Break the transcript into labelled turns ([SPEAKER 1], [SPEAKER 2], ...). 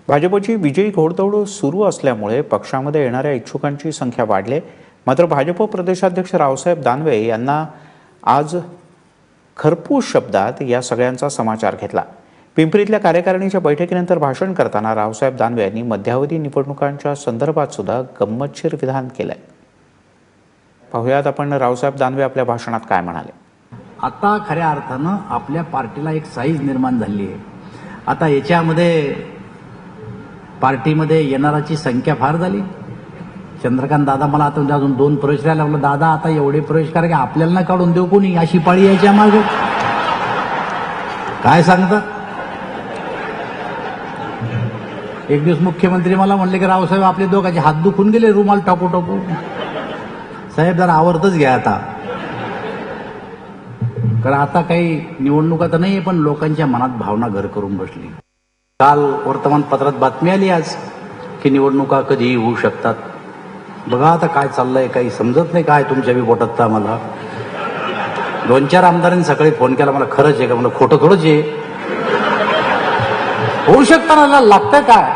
[SPEAKER 1] भाजपची विजयी घोडदौड सुरू असल्यामुळे पक्षामध्ये येणाऱ्या इच्छुकांची संख्या वाढली. मात्र भाजप प्रदेशाध्यक्ष रावसाहेब दानवे यांना आज खरपूस शब्दात या सगळ्यांचा समाचार घेतला. पिंपरीतल्या कार्यकारिणीच्या बैठकीनंतर भाषण करताना रावसाहेब दानवे यांनी मध्यावधी निवडणुकांच्या संदर्भात सुद्धा गंमतशीर विधान केलंय. पाहुयात आपण रावसाहेब दानवे आपल्या भाषणात काय म्हणाले.
[SPEAKER 2] आता खऱ्या अर्थानं आपल्या पार्टीला एक साईज निर्माण झाली आहे. आता याच्यामध्ये पार्टीमध्ये येणाराची संख्या फार झाली. चंद्रकांत दादा मला आता अजून 2 प्रवेश राहिले. लागलं दादा आता एवढे प्रवेश करा की आपल्याला ना काढून देऊ कोणी, अशी पाळी यायच्या मागे काय सांगता. एक दिवस मुख्यमंत्री मला म्हणले की रावसाहेब आपले दोघांचे हात दुखून गेले रुमाल टाकू टाकू. साहेब जरा आवरतच घ्या आता, कारण आता काही निवडणुका तर नाही पण लोकांच्या मनात भावना घर करून बसली. काल वर्तमानपत्रात बातमी आली आज की निवडणुका कधीही होऊ शकतात. बघा आता काय चाललंय, काही समजत नाही काय तुमच्या बी बोटात. मला 2-4 आमदारांनी सकाळी फोन केला, मला खरंच आहे का, मला खोटं थोडंच आहे, होऊ शकतं ना, लागतंय काय.